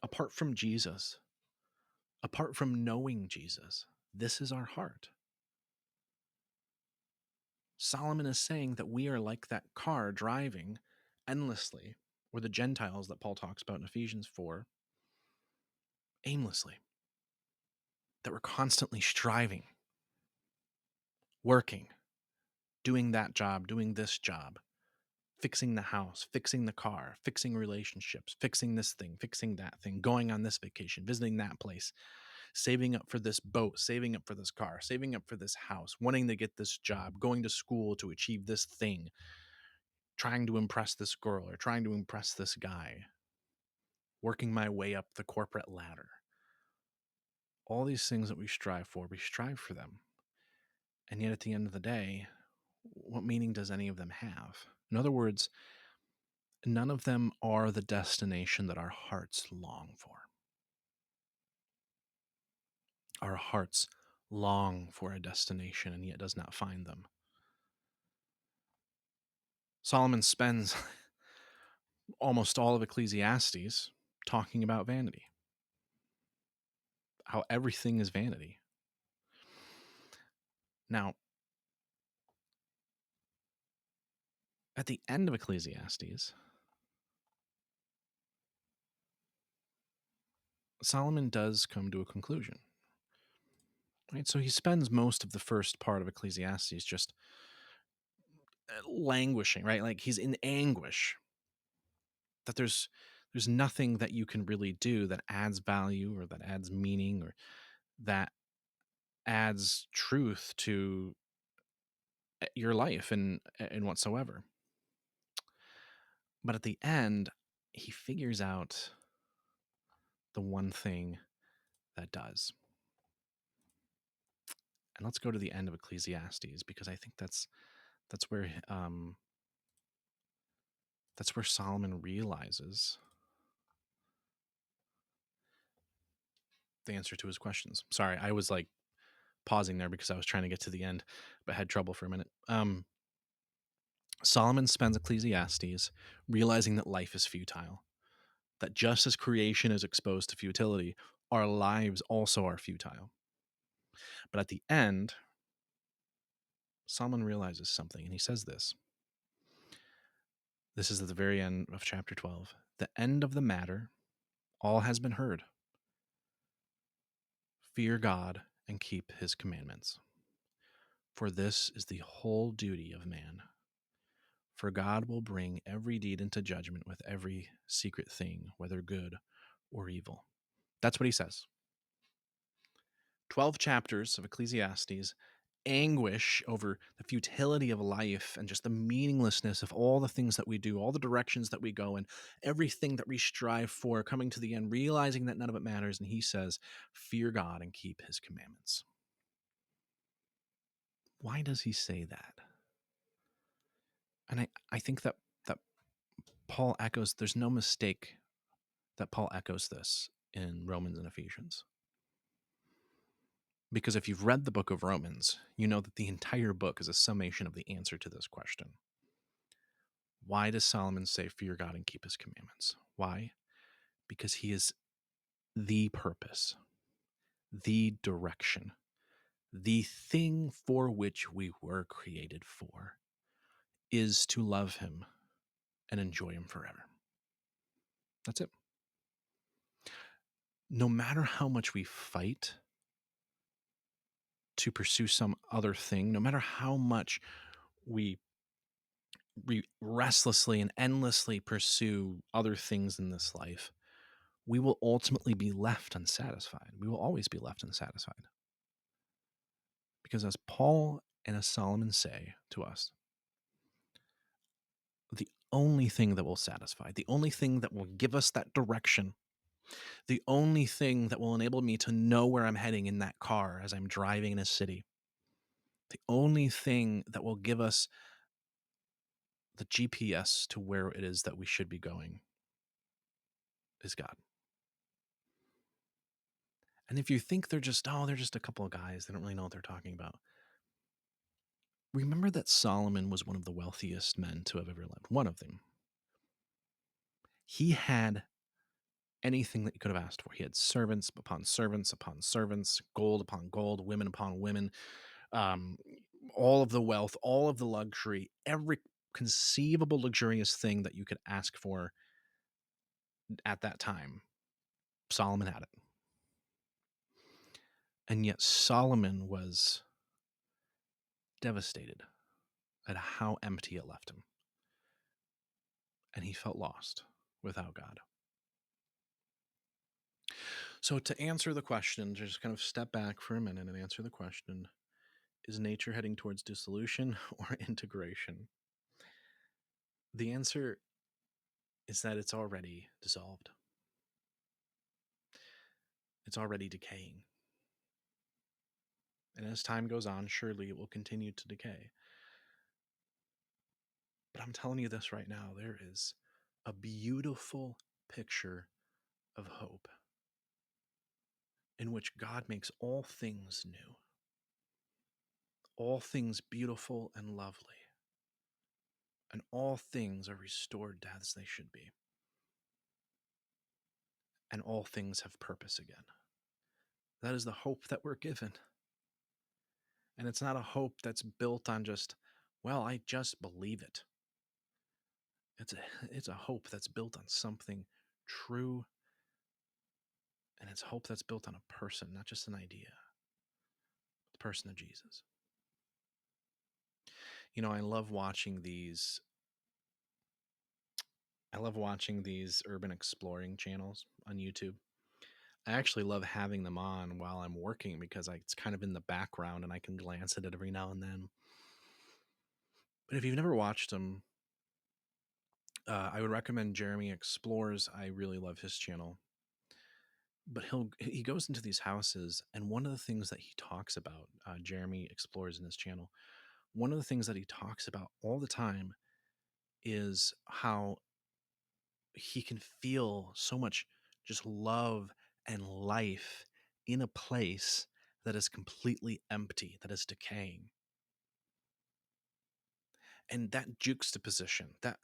Apart from Jesus, apart from knowing Jesus, this is our heart. Solomon is saying that we are like that car driving endlessly, or the Gentiles that Paul talks about in Ephesians 4, aimlessly. That we're constantly striving, working, doing that job, doing this job, fixing the house, fixing the car, fixing relationships, fixing this thing, fixing that thing, going on this vacation, visiting that place, saving up for this boat, saving up for this car, saving up for this house, wanting to get this job, going to school to achieve this thing, trying to impress this girl or trying to impress this guy, working my way up the corporate ladder. All these things that we strive for them. And yet at the end of the day, what meaning does any of them have? In other words, none of them are the destination that our hearts long for. Our hearts long for a destination and yet does not find them. Solomon spends almost all of Ecclesiastes talking about vanity, how everything is vanity. Now, at the end of Ecclesiastes, Solomon does come to a conclusion. Right? So he spends most of the first part of Ecclesiastes just languishing, right? Like he's in anguish that there's There's nothing that you can really do that adds value or that adds meaning or that adds truth to your life and whatsoever. But at the end, he figures out the one thing that does. And let's go to the end of Ecclesiastes, because I think that's where Solomon realizes the answer to his questions. Sorry, I was like pausing there because I was trying to get to the end, but had trouble for a minute. Solomon spends Ecclesiastes realizing that life is futile, that just as creation is exposed to futility, our lives also are futile. But at the end, Solomon realizes something, and he says this. This is at the very end of chapter 12. The end of the matter, all has been heard. Fear God and keep his commandments. For this is the whole duty of man. For God will bring every deed into judgment with every secret thing, whether good or evil. That's what he says. 12 chapters of Ecclesiastes, anguish over the futility of life and just the meaninglessness of all the things that we do, all the directions that we go in, everything that we strive for, coming to the end, realizing that none of it matters. And he says, fear God and keep his commandments. Why does he say that? And I think that Paul echoes, there's no mistake that Paul echoes this in Romans and Ephesians. Because if you've read the book of Romans, you know that the entire book is a summation of the answer to this question. Why does Solomon say, fear God and keep his commandments? Why? Because he is the purpose, the direction, the thing for which we were created for is to love him and enjoy him forever. That's it. No matter how much we fight to pursue some other thing, no matter how much we restlessly and endlessly pursue other things in this life, we will ultimately be left unsatisfied. We will always be left unsatisfied. Because as Paul and as Solomon say to us, the only thing that will satisfy, the only thing that will give us that direction, the only thing that will enable me to know where I'm heading in that car as I'm driving in a city, the only thing that will give us the GPS to where it is that we should be going is God. And if you think they're just a couple of guys, they don't really know what they're talking about. Remember that Solomon was one of the wealthiest men to have ever lived. One of them. He had anything that you could have asked for. He had servants upon servants upon servants, gold upon gold, women upon women, all of the wealth, all of the luxury, every conceivable luxurious thing that you could ask for at that time. Solomon had it. And yet Solomon was devastated at how empty it left him. And he felt lost without God. So to answer the question, just kind of step back for a minute and answer the question, is nature heading towards dissolution or integration? The answer is that it's already dissolved. It's already decaying. And as time goes on, surely it will continue to decay. But I'm telling you this right now, there is a beautiful picture of hope in which God makes all things new, all things beautiful and lovely, and all things are restored as they should be, and all things have purpose again. That is the hope that we're given. And it's not a hope that's built on just, well, I just believe it. It's a hope that's built on something true, and it's hope that's built on a person, not just an idea. The person of Jesus. You know, I love watching these I love watching these urban exploring channels on YouTube. I actually love having them on while I'm working because it's kind of in the background and I can glance at it every now and then. But if you've never watched them, I would recommend Jeremy Explores. I really love his channel. But he goes into these houses, and one of the things that he talks about, Jeremy Explores in his channel, one of the things that he talks about all the time is how he can feel so much just love and life in a place that is completely empty, that is decaying. And that juxtaposition, that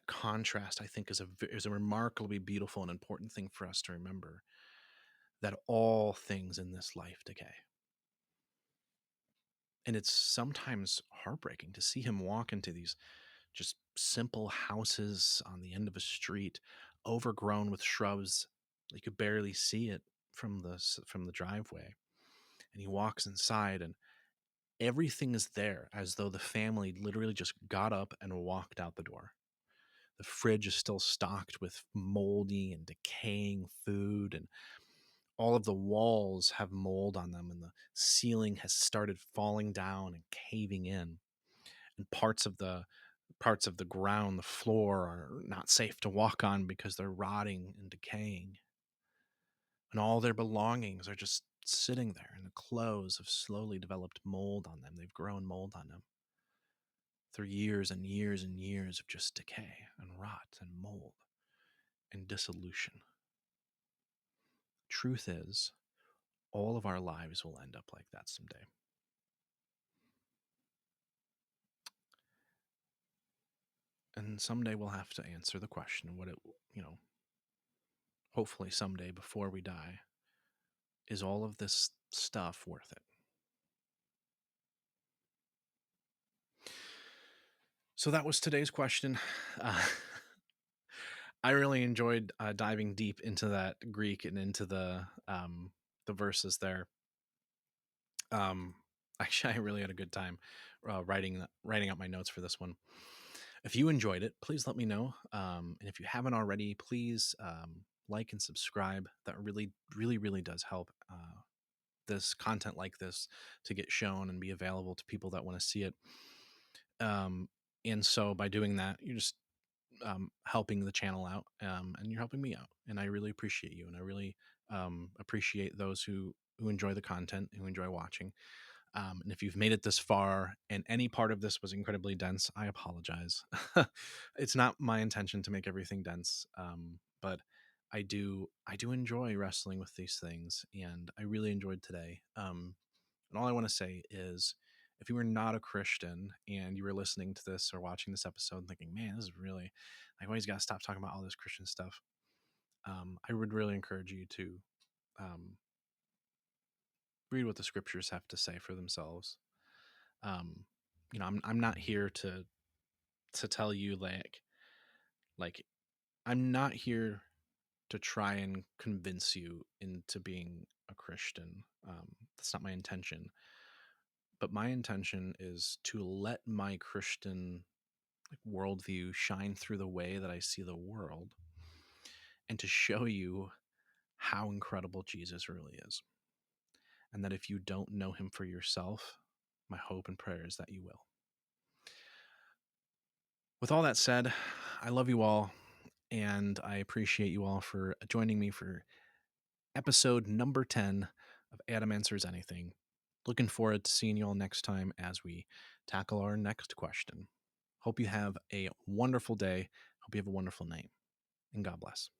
contrast, I think, is a remarkably beautiful and important thing for us to remember, that all things in this life decay. And it's sometimes heartbreaking to see him walk into these just simple houses on the end of a street, overgrown with shrubs. You could barely see it from the driveway. And he walks inside, and everything is there as though the family literally just got up and walked out the door. The fridge is still stocked with moldy and decaying food, and all of the walls have mold on them, and the ceiling has started falling down and caving in, and parts of the ground, the floor, are not safe to walk on because they're rotting and decaying, and all their belongings are just sitting there, and the clothes have slowly developed mold on them. They've grown mold on them through years and years and years of just decay and rot and mold and dissolution. Truth is, all of our lives will end up like that someday. And someday we'll have to answer the question, hopefully someday before we die, is all of this stuff worth it? So that was today's question. Uh, I really enjoyed diving deep into that Greek and into the verses there. Actually, I really had a good time writing out my notes for this one. If you enjoyed it, please let me know. And if you haven't already, please like and subscribe. That really, really, really does help this content like this to get shown and be available to people that want to see it. And so by doing that, you're just helping the channel out, and you're helping me out. And I really appreciate you, and I really appreciate those who enjoy the content, who enjoy watching. And if you've made it this far and any part of this was incredibly dense, I apologize. It's not my intention to make everything dense, but I do enjoy wrestling with these things, and I really enjoyed today. And all I want to say is, if you were not a Christian and you were listening to this or watching this episode and thinking, man, this is really, I've always got to stop talking about all this Christian stuff, I would really encourage you to um, read what the scriptures have to say for themselves. Um, I'm not here to tell you like I'm not here to try and convince you into being a Christian. That's not my intention. But my intention is to let my Christian worldview shine through the way that I see the world, and to show you how incredible Jesus really is. And that if you don't know him for yourself, my hope and prayer is that you will. With all that said, I love you all, and I appreciate you all for joining me for episode number 10 of Adam Answers Anything. Looking forward to seeing you all next time as we tackle our next question. Hope you have a wonderful day. Hope you have a wonderful night, and God bless.